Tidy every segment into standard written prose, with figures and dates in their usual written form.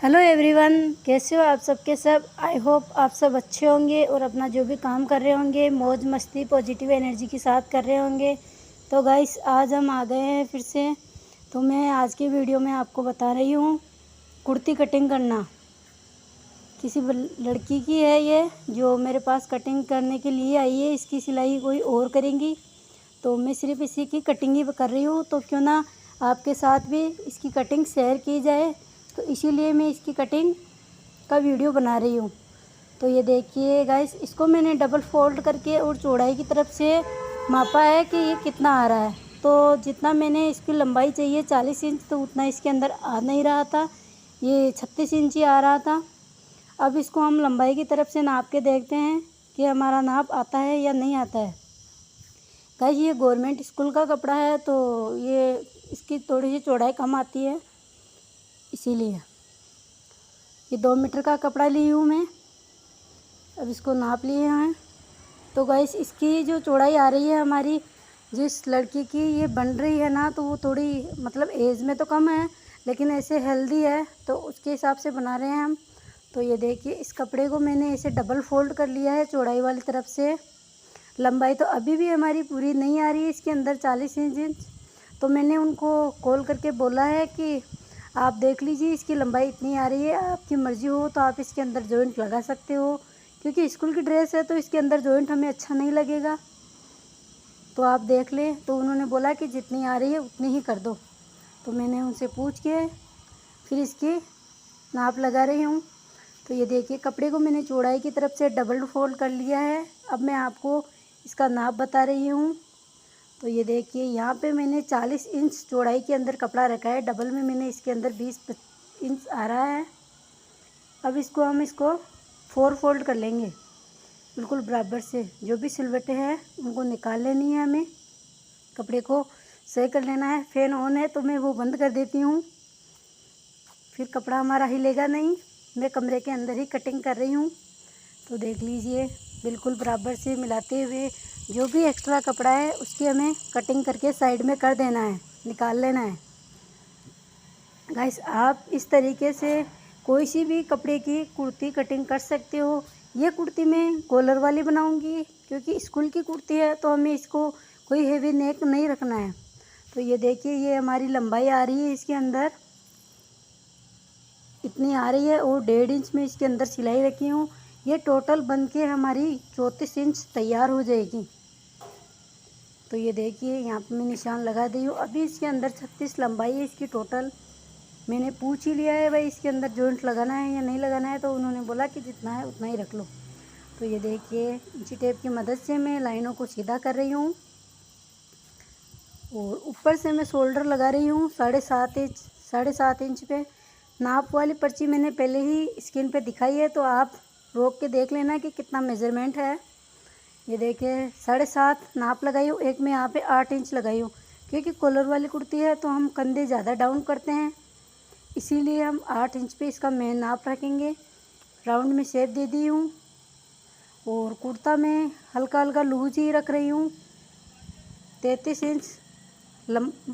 Hello everyone, कैसे हो आप सबके सब। आई होप आप सब अच्छे होंगे और अपना जो भी काम कर रहे होंगे मौज मस्ती पॉजिटिव एनर्जी के साथ कर रहे होंगे। तो गाइस, आज हम आ गए हैं फिर से। तो मैं आज की वीडियो में आपको बता रही हूँ कुर्ती कटिंग करना। किसी लड़की की है ये, जो मेरे पास कटिंग करने के लिए आई है। इसकी सिलाई कोई और करेंगी, तो मैं सिर्फ इसी की कटिंग ही कर रही हूँ। तो क्यों ना आपके साथ भी इसकी कटिंग शेयर की जाए, तो इसीलिए मैं इसकी कटिंग का वीडियो बना रही हूँ। तो ये देखिए गाइस, इसको मैंने डबल फोल्ड करके और चौड़ाई की तरफ से मापा है कि ये कितना आ रहा है। तो जितना मैंने इसकी लंबाई चाहिए 40 इंच, तो उतना इसके अंदर आ नहीं रहा था, ये 36 इंच ही आ रहा था। अब इसको हम लंबाई की तरफ से नाप के देखते हैं कि हमारा नाप आता है या नहीं आता है। गाइस, ये गवर्नमेंट स्कूल का कपड़ा है, तो ये इसकी थोड़ी सी चौड़ाई कम आती है, इसीलिए ये 2 मीटर का कपड़ा ली हूँ मैं। अब इसको नाप लिए हैं। तो गाइस, इसकी जो चौड़ाई आ रही है हमारी, जिस लड़की की ये बन रही है ना, तो वो थोड़ी मतलब एज में तो कम है, लेकिन ऐसे हेल्दी है, तो उसके हिसाब से बना रहे हैं हम। तो ये देखिए, इस कपड़े को मैंने ऐसे डबल फोल्ड कर लिया है चौड़ाई वाली तरफ से। लंबाई तो अभी भी हमारी पूरी नहीं आ रही है इसके अंदर 40 इंच। तो मैंने उनको कॉल करके बोला है कि आप देख लीजिए, इसकी लंबाई इतनी आ रही है, आपकी मर्ज़ी हो तो आप इसके अंदर जॉइंट लगा सकते हो, क्योंकि स्कूल की ड्रेस है तो इसके अंदर जॉइंट हमें अच्छा नहीं लगेगा। तो आप देख लें। तो उन्होंने बोला कि जितनी आ रही है उतनी ही कर दो। तो मैंने उनसे पूछ के फिर इसकी नाप लगा रही हूँ। तो ये देखिए, कपड़े को मैंने चौड़ाई की तरफ से डबल फोल्ड कर लिया है। अब मैं आपको इसका नाप बता रही हूँ। तो ये देखिए, यहाँ पे मैंने 40 इंच चौड़ाई के अंदर कपड़ा रखा है, डबल में मैंने इसके अंदर 20 इंच आ रहा है। अब हम इसको 4 फोल्ड कर लेंगे बिल्कुल बराबर से। जो भी सिलवटें हैं उनको निकाल लेनी है हमें, कपड़े को सही कर लेना है। फैन ऑन है तो मैं वो बंद कर देती हूँ, फिर कपड़ा हमारा हिलेगा नहीं। मैं कमरे के अंदर ही कटिंग कर रही हूँ। तो देख लीजिए, बिल्कुल बराबर से मिलाते हुए जो भी एक्स्ट्रा कपड़ा है उसकी हमें कटिंग करके साइड में कर देना है, निकाल लेना है। गाइस, आप इस तरीके से कोई सी भी कपड़े की कुर्ती कटिंग कर सकते हो। ये कुर्ती मैं कॉलर वाली बनाऊंगी, क्योंकि स्कूल की कुर्ती है तो हमें इसको कोई हेवी नेक नहीं रखना है। तो ये देखिए, ये हमारी लंबाई आ रही है इसके अंदर इतनी आ रही है, और 1.5 इंच में इसके अंदर सिलाई रखी हूँ। ये टोटल बन के हमारी 34 इंच तैयार हो जाएगी। तो ये देखिए, यहाँ पे मैं निशान लगा दी हूँ। अभी इसके अंदर 36 लंबाई है इसकी टोटल। मैंने पूछ ही लिया है भाई इसके अंदर जॉइंट लगाना है या नहीं लगाना है, तो उन्होंने बोला कि जितना है उतना ही रख लो। तो ये देखिए, इंची टेप की मदद से मैं लाइनों को सीधा कर रही हूँ, और ऊपर से मैं शोल्डर लगा रही हूँ 7.5 इंच पे। नाप वाली पर्ची मैंने पहले ही स्क्रीन पे दिखाई है, तो आप रोक के देख लेना कि कितना मेज़रमेंट है। ये देखिए, 7.5 नाप लगाई हूँ। एक मैं यहाँ पे 8 इंच लगाई हूँ, क्योंकि कॉलर वाली कुर्ती है तो हम कंधे ज़्यादा डाउन करते हैं, इसीलिए हम 8 इंच पे इसका मेन नाप रखेंगे। राउंड में शेप दे दी हूँ, और कुर्ता में हल्का हल्का लूज ही रख रही हूँ। 33 इंच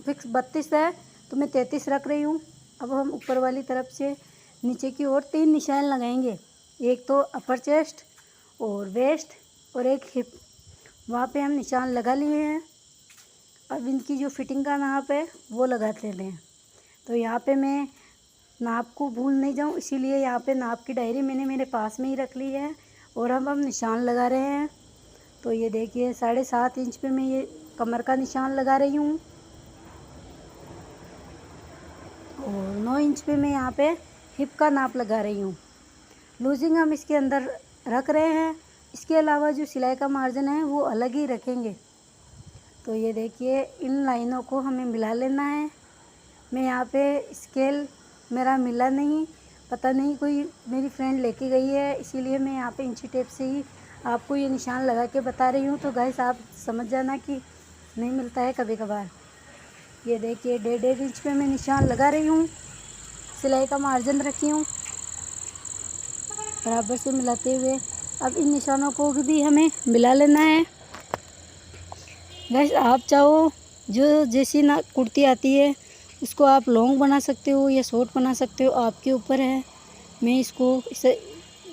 फिक्स 32 है, तो मैं 33 रख रही हूँ। अब हम ऊपर वाली तरफ से नीचे की ओर 3 निशान लगाएंगे। एक तो अपर चेस्ट और वेस्ट और एक हिप, वहाँ पे हम निशान लगा लिए हैं। अब इनकी जो फिटिंग का नाप है वो लगा लेते हैं। तो यहाँ पे मैं नाप को भूल नहीं जाऊँ, इसीलिए यहाँ पे नाप की डायरी मैंने मेरे पास में ही रख ली है, और हम निशान लगा रहे हैं। तो ये देखिए, 7.5 इंच पे मैं ये कमर का निशान लगा रही हूँ, और 9 इंच पे मैं यहाँ पे हिप का नाप लगा रही हूँ। लूजिंग हम इसके अंदर रख रहे हैं, इसके अलावा जो सिलाई का मार्जिन है वो अलग ही रखेंगे। तो ये देखिए, इन लाइनों को हमें मिला लेना है। मैं यहाँ पे स्केल मेरा मिला नहीं, पता नहीं कोई मेरी फ्रेंड लेके गई है, इसीलिए मैं यहाँ पे इंची टेप से ही आपको ये निशान लगा के बता रही हूँ। तो गाइस, आप समझ जाना कि नहीं मिलता है कभी कभार। ये देखिए, 1.5 इंच पे मैं निशान लगा रही हूँ, सिलाई का मार्जिन रखी हूँ बराबर से मिलाते हुए। अब इन निशानों को भी हमें मिला लेना है। गाइस, आप चाहो जो जैसी ना कुर्ती आती है उसको आप लॉन्ग बना सकते हो या शॉर्ट बना सकते हो, आपके ऊपर है। मैं इसको इसे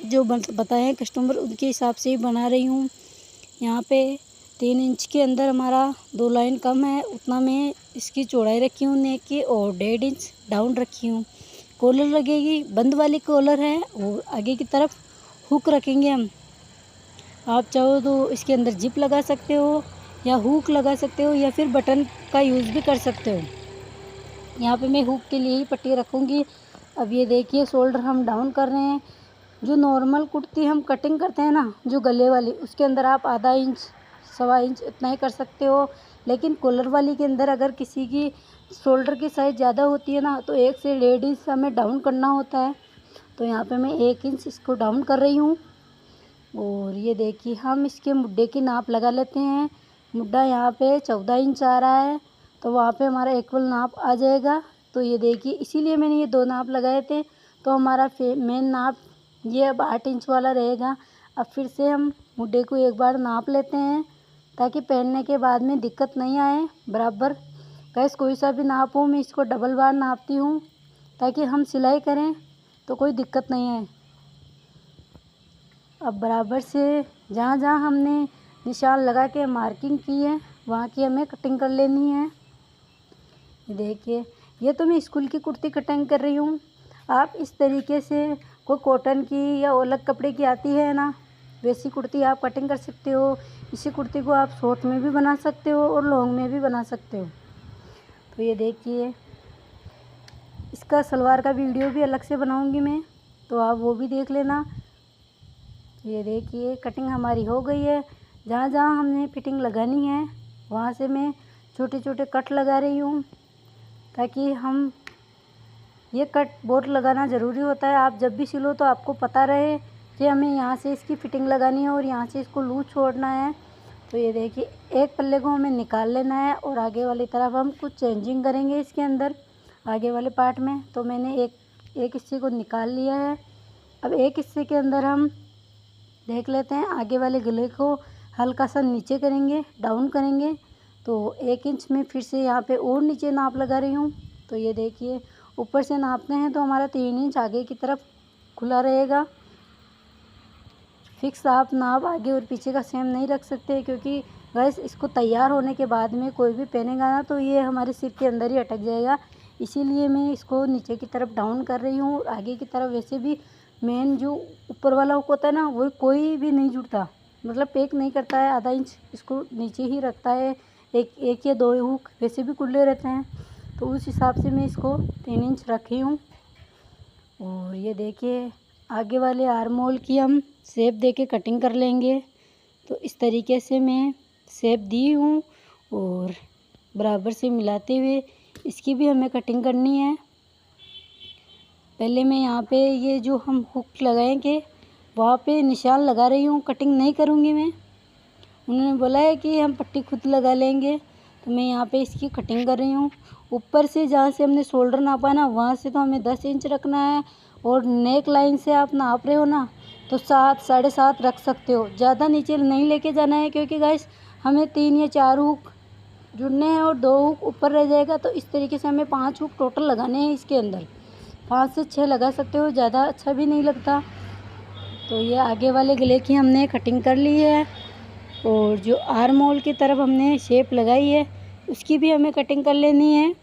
जो बताए कस्टमर उनके हिसाब से ही बना रही हूँ। यहाँ पे 3 इंच के अंदर हमारा 2 लाइन कम है, उतना मैं इसकी चौड़ाई रखी हूँ नेक की, और 1.5 इंच डाउन रखी हूँ। कॉलर लगेगी, बंद वाली कॉलर है, और आगे की तरफ हुक रखेंगे हम। आप चाहो तो इसके अंदर जिप लगा सकते हो, या हुक लगा सकते हो, या फिर बटन का यूज़ भी कर सकते हो। यहाँ पे मैं हुक के लिए ही पट्टी रखूँगी। अब ये देखिए शोल्डर हम डाउन कर रहे हैं। जो नॉर्मल कुर्ती हम कटिंग करते हैं ना, जो गले वाली, उसके अंदर आप आधा इंच 1.25 इंच इतना ही कर सकते हो। लेकिन कॉलर वाली के अंदर अगर किसी की शोल्डर की साइज़ ज़्यादा होती है ना, तो 1 से 1.5 इंच हमें डाउन करना होता है। तो यहाँ पे मैं 1 इंच इसको डाउन कर रही हूँ। और ये देखिए हम इसके मुड्ढे की नाप लगा लेते हैं। मुड्ढा यहाँ पे 14 इंच आ रहा है, तो वहाँ पे हमारा इक्वल नाप आ जाएगा। तो ये देखिए इसीलिए मैंने ये 2 नाप लगाए थे। तो हमारा मेन नाप ये अब 8 इंच वाला रहेगा। अब फिर से हम मुड्ढे को एक बार नाप लेते हैं, ताकि पहनने के बाद में दिक्कत नहीं आए बराबर। गैस कोई सा भी नाप हो, मैं इसको डबल बार नापती हूँ, ताकि हम सिलाई करें तो कोई दिक्कत नहीं आए। अब बराबर से जहाँ जहाँ हमने निशान लगा के मार्किंग की है, वहाँ की हमें कटिंग कर लेनी है। ये देखिए, ये तो मैं स्कूल की कुर्ती कटिंग कर रही हूँ। आप इस तरीके से कोई कॉटन की या अलग कपड़े की आती है ना, वैसी कुर्ती आप कटिंग कर सकते हो। इसी कुर्ती को आप शॉर्ट में भी बना सकते हो और लॉन्ग में भी बना सकते हो। तो ये देखिए, इसका सलवार का वीडियो भी अलग से बनाऊँगी मैं, तो आप वो भी देख लेना। ये देखिए कटिंग हमारी हो गई है। जहाँ जहाँ हमने फिटिंग लगानी है, वहाँ से मैं छोटे छोटे कट लगा रही हूँ, ताकि हम ये कट बोर्ड लगाना ज़रूरी होता है। आप जब भी सिलो तो आपको पता रहे कि हमें यहाँ से इसकी फ़िटिंग लगानी है और यहाँ से इसको लूज छोड़ना है। तो ये देखिए एक पल्ले को हमें निकाल लेना है, और आगे वाली तरफ हम कुछ चेंजिंग करेंगे इसके अंदर आगे वाले पार्ट में। तो मैंने एक हिस्से को निकाल लिया है। अब एक हिस्से के अंदर हम देख लेते हैं, आगे वाले गले को हल्का सा नीचे करेंगे, डाउन करेंगे। तो 1 इंच में फिर से यहाँ पे और नीचे नाप लगा रही हूँ। तो ये देखिए ऊपर से नापते हैं तो हमारा 3 इंच आगे की तरफ खुला रहेगा। फिक्स आप नाप आगे और पीछे का सेम नहीं रख सकते, क्योंकि गैस इसको तैयार होने के बाद में कोई भी पहनेगा ना, तो ये हमारे सिर के अंदर ही अटक जाएगा। इसीलिए मैं इसको नीचे की तरफ डाउन कर रही हूँ। और आगे की तरफ वैसे भी मेन जो ऊपर वाला हुक होता है ना, वो कोई भी नहीं जुड़ता, मतलब पैक नहीं करता है। आधा इंच इसको नीचे ही रखता है। एक या 2 हुक वैसे भी खुले रहते हैं, तो उस हिसाब से मैं इसको 3 इंच रखी हूँ। और ये देखिए आगे वाले आर्म होल की हम शेप दे के कटिंग कर लेंगे। तो इस तरीके से मैं शेप दी हूँ, और बराबर से मिलाते हुए इसकी भी हमें कटिंग करनी है। पहले मैं यहाँ पे ये जो हम हुक लगाएंगे वहाँ पे निशान लगा रही हूँ, कटिंग नहीं करूँगी मैं। उन्होंने बोला है कि हम पट्टी खुद लगा लेंगे, तो मैं यहाँ पे इसकी कटिंग कर रही हूँ। ऊपर से जहाँ से हमने शोल्डर नापा ना, वहाँ से तो हमें 10 इंच रखना है, और नेक लाइन से आप नाप रहे हो ना, तो 7 साढ़े 7 रख सकते हो। ज़्यादा नीचे नहीं लेके जाना है, क्योंकि गाइस हमें 3 या 4 हुक जुड़ने हैं और 2 हुक ऊपर रह जाएगा। तो इस तरीके से हमें 5 हुक टोटल लगाने हैं इसके अंदर। 5 से 6 लगा सकते हो, ज़्यादा अच्छा भी नहीं लगता। तो ये आगे वाले गले की हमने कटिंग कर ली है, और जो आर्म होल की तरफ हमने शेप लगाई है उसकी भी हमें कटिंग कर लेनी है।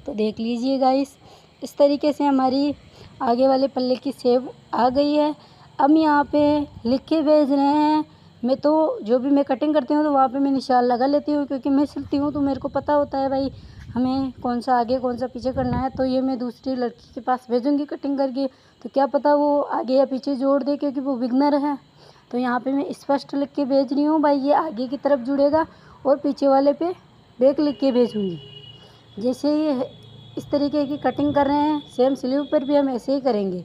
तो देख लीजिए गाइस, इस तरीके से हमारी आगे वाले पल्ले की शेप आ गई है। अब यहाँ पे लिख के भेज रहे हैं। मैं तो जो भी मैं कटिंग करती हूँ तो वहाँ पे मैं निशान लगा लेती हूँ, क्योंकि मैं सिलती हूँ तो मेरे को पता होता है भाई हमें कौन सा आगे कौन सा पीछे करना है। तो ये मैं दूसरी लड़की के पास भेजूँगी कटिंग करके, तो क्या पता वो आगे या पीछे जोड़ दे, क्योंकि वो बिगनर है। तो यहाँ पे मैं स्पष्ट लिख के भेज रही हूँ भाई, ये आगे की तरफ जुड़ेगा और पीछे वाले पे बैक लिख के भेजूँगी। जैसे ये इस तरीके की कटिंग कर रहे हैं, सेम स्लीव पर भी हम ऐसे ही करेंगे।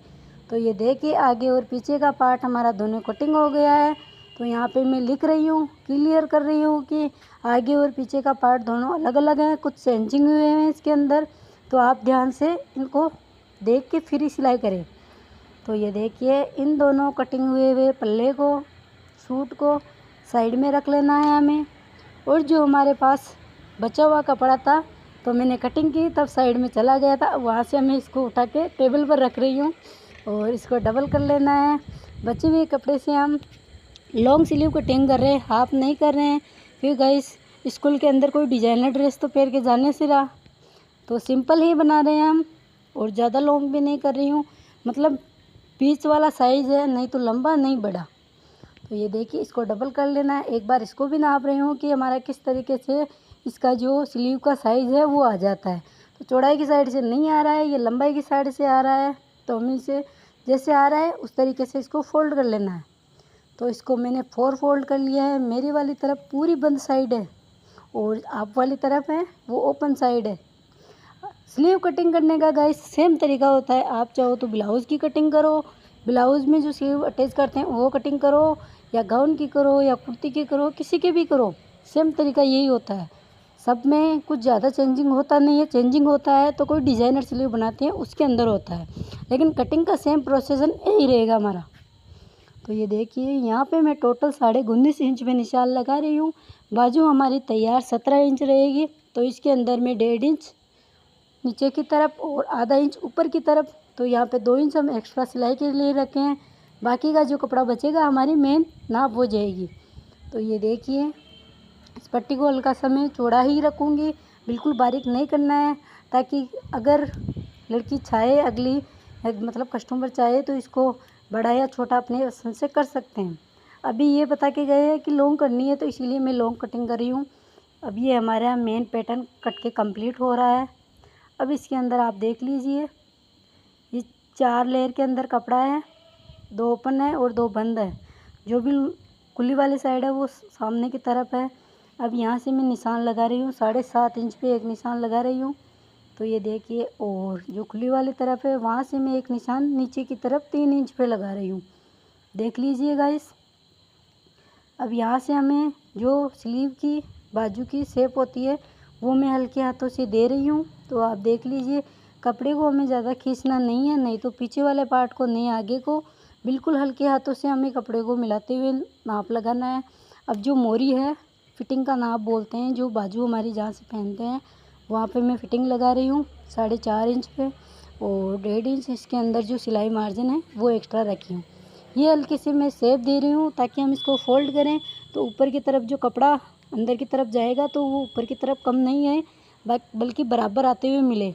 तो ये देखिए आगे और पीछे का पार्ट हमारा दोनों कटिंग हो गया है। तो यहाँ पे मैं लिख रही हूँ, क्लियर कर रही हूँ कि आगे और पीछे का पार्ट दोनों अलग अलग हैं, कुछ चेंजिंग हुए हैं इसके अंदर। तो आप ध्यान से इनको देख के फिर ही सिलाई करें। तो ये देखिए इन दोनों कटिंग हुए पल्ले को, सूट को साइड में रख लेना है हमें। और जो हमारे पास बचा हुआ कपड़ा था, तो मैंने कटिंग की तब साइड में चला गया था, वहाँ से मैं इसको उठा के टेबल पर रख रही हूँ। और इसको डबल कर लेना है। बचे हुए कपड़े से हम लॉन्ग स्लीव कटिंग कर रहे हैं, हाफ नहीं कर रहे हैं। फिर गाइस स्कूल के अंदर कोई डिजाइनर ड्रेस तो पहन के जाने से रहा, तो सिंपल ही बना रहे हैं हम। और ज़्यादा लॉन्ग भी नहीं कर रही हूँ, मतलब बीच वाला साइज़ है, नहीं तो लंबा नहीं बड़ा। तो ये देखिए इसको डबल कर लेना है। एक बार इसको भी नाप रही हूँ कि हमारा किस तरीके से इसका जो स्लीव का साइज़ है वो आ जाता है। तो चौड़ाई की साइड से नहीं आ रहा है, ये लंबाई की साइड से आ रहा है। तो हम इसे जैसे आ रहा है उस तरीके से इसको फोल्ड कर लेना है। तो इसको मैंने 4 फोल्ड कर लिया है। मेरी वाली तरफ पूरी बंद साइड है और आप वाली तरफ है वो ओपन साइड है। स्लीव कटिंग करने का गाइस सेम तरीका होता है। आप चाहो तो ब्लाउज़ की कटिंग करो, ब्लाउज़ में जो स्लीव अटैच करते हैं वो कटिंग करो, या गाउन की करो या कुर्ती की करो, किसी के भी करो, सेम तरीका यही होता है। सब में कुछ ज़्यादा चेंजिंग होता नहीं है। चेंजिंग होता है तो कोई डिज़ाइनर स्लीव बनाते हैं उसके अंदर होता है, लेकिन कटिंग का सेम प्रोसेसन यही रहेगा हमारा। तो ये देखिए यहाँ पे मैं टोटल 19.5 इंच में निशान लगा रही हूँ। बाजू हमारी तैयार 17 इंच रहेगी, तो इसके अंदर में 1.5 इंच नीचे की तरफ और आधा इंच ऊपर की तरफ। तो यहाँ पे 2 इंच हम एक्स्ट्रा सिलाई के लिए रखे हैं। बाकी का जो कपड़ा बचेगा हमारी मेन नाप हो जाएगी। तो ये देखिए इस पट्टी को हल्का सा मैं चौड़ा ही रखूँगी, बिल्कुल बारीक नहीं करना है, ताकि अगर लड़की चाहे अगली मतलब कस्टमर चाहे तो इसको बड़ा या छोटा अपने पसंद से कर सकते हैं। अभी ये बता के गए हैं कि लॉन्ग करनी है, तो इसीलिए मैं लॉन्ग कटिंग कर रही हूँ। अब ये हमारा मेन पैटर्न कट के कंप्लीट हो रहा है। अब इसके अंदर आप देख लीजिए, ये 4 लेयर के अंदर कपड़ा है, 2 ओपन है और 2 बंद है। जो भी खुली वाली साइड है वो सामने की तरफ है। अब यहाँ से मैं निशान लगा रही हूँ, 7.5 इंच पे एक निशान लगा रही हूँ। तो ये देखिए, और जो खुली वाली तरफ है वहाँ से मैं एक निशान नीचे की तरफ 3 इंच पे लगा रही हूँ। देख लीजिए गाइस। अब यहाँ से हमें जो स्लीव की बाजू की शेप होती है वो मैं हल्के हाथों से दे रही हूँ। तो आप देख लीजिए, कपड़े को हमें ज़्यादा खींचना नहीं है, नहीं तो पीछे वाले पार्ट को नहीं आगे को, बिल्कुल हल्के हाथों से हमें कपड़े को मिलाते हुए नाप लगाना है। अब जो मोरी है, फिटिंग का नाप बोलते हैं, जो बाजू हमारी जहाँ से पहनते हैं वहाँ पे मैं फ़िटिंग लगा रही हूँ 4.5 इंच पे, और 1.5 इंच इसके अंदर जो सिलाई मार्जिन है वो एक्स्ट्रा रखी हूँ। ये हल्की सी मैं शेप दे रही हूँ ताकि हम इसको फोल्ड करें तो ऊपर की तरफ जो कपड़ा अंदर की तरफ जाएगा तो वो ऊपर की तरफ कम नहीं है, बल्कि बराबर आते हुए मिले।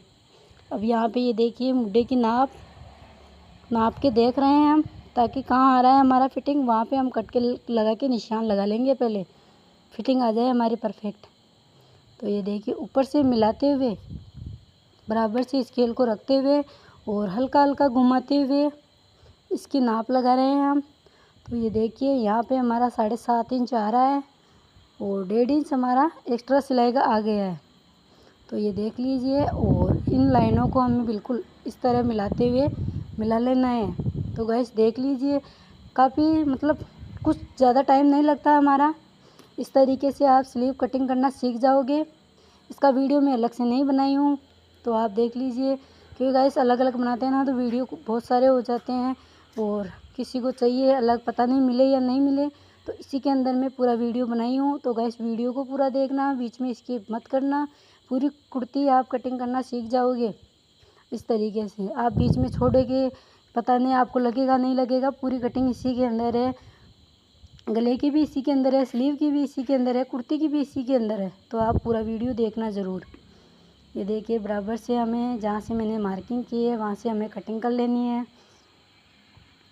अब यहाँ पे ये देखिए मुड्ढे की नाप के देख रहे हैं हम, ताकि कहाँ आ रहा है हमारा फिटिंग, वहाँ पे हम कट के लगा के निशान लगा लेंगे, पहले फिटिंग आ जाए हमारी परफेक्ट। तो ये देखिए ऊपर से मिलाते हुए बराबर से स्केल को रखते हुए और हल्का हल्का घुमाते हुए इसकी नाप लगा रहे हैं हम। तो ये देखिए यहाँ पे हमारा 7.5 इंच आ रहा है और 1.5 इंच हमारा एक्स्ट्रा सिलाई का आ गया है। तो ये देख लीजिए, और इन लाइनों को हमें बिल्कुल इस तरह मिलाते हुए मिला लेना है। तो गाइस देख लीजिए, काफ़ी मतलब कुछ ज़्यादा टाइम नहीं लगता हमारा। इस तरीके से आप स्लीव कटिंग करना सीख जाओगे। इसका वीडियो मैं अलग से नहीं बनाई हूँ, तो आप देख लीजिए, क्योंकि गाइस अलग अलग बनाते हैं ना तो वीडियो बहुत सारे हो जाते हैं और किसी को चाहिए अलग, पता नहीं मिले या नहीं मिले, तो इसी के अंदर मैं पूरा वीडियो बनाई हूँ। तो गाइस वीडियो को पूरा देखना, बीच में स्किप मत करना। पूरी कुर्ती आप कटिंग करना सीख जाओगे इस तरीके से। आप बीच में छोड़ोगे, पता नहीं आपको लगेगा नहीं लगेगा, पूरी कटिंग इसी के अंदर है। गले की भी इसी के अंदर है, स्लीव की भी इसी के अंदर है, कुर्ती की भी इसी के अंदर है। तो आप पूरा वीडियो देखना ज़रूर। ये देखिए बराबर से हमें जहाँ से मैंने मार्किंग की है वहाँ से हमें कटिंग कर लेनी है।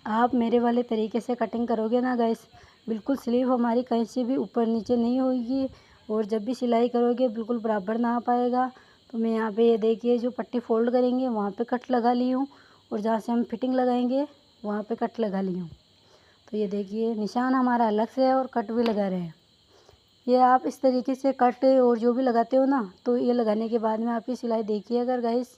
आप मेरे वाले तरीके से कटिंग करोगे ना गाइस, बिल्कुल स्लीव हमारी कहीं से भी ऊपर नीचे नहीं होगी, और जब भी सिलाई करोगे बिल्कुल बराबर नाप आएगा। तो मैं यहाँ पे ये देखिए जो पट्टी फोल्ड करेंगे वहाँ पे कट लगा ली हूँ, और जहाँ से हम फिटिंग लगाएंगे वहाँ पे कट लगा ली हूँ। तो ये देखिए निशान हमारा अलग से है और कट भी लगा रहे हैं। ये आप इस तरीके से कट और जो भी लगाते हो ना, तो ये लगाने के बाद में आपकी सिलाई देखिए अगर गाइस।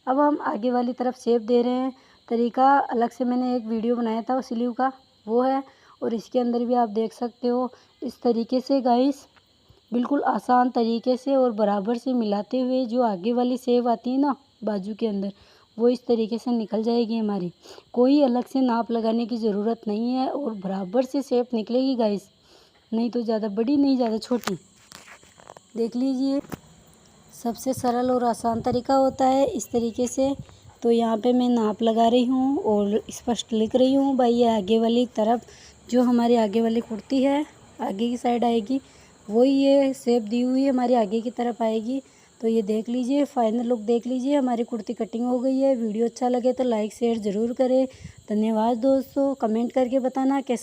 अब हम आगे वाली तरफ शेप दे रहे हैं। तरीका अलग से मैंने एक वीडियो बनाया था वो स्लीव का, वो है, और इसके अंदर भी आप देख सकते हो। इस तरीके से गाइस बिल्कुल आसान तरीके से और बराबर से मिलाते हुए जो आगे वाली शेप आती है ना बाजू के अंदर, वो इस तरीके से निकल जाएगी हमारी। कोई अलग से नाप लगाने की ज़रूरत नहीं है और बराबर से शेप निकलेगी गाइस, नहीं तो ज़्यादा बड़ी नहीं ज़्यादा छोटी। देख लीजिए, सबसे सरल और आसान तरीका होता है इस तरीके से तो यहाँ पे मैं नाप लगा रही हूँ और स्पष्ट लिख रही हूँ। भाई ये आगे वाली तरफ जो हमारी आगे वाली कुर्ती है, आगे की साइड आएगी, वही ये शेप दी हुई है हमारी आगे की तरफ आएगी। तो ये देख लीजिए, फाइनल लुक देख लीजिए, हमारी कुर्ती कटिंग हो गई है। वीडियो अच्छा लगे तो लाइक शेयर ज़रूर करें। धन्यवाद दोस्तों। कमेंट करके बताना कैसे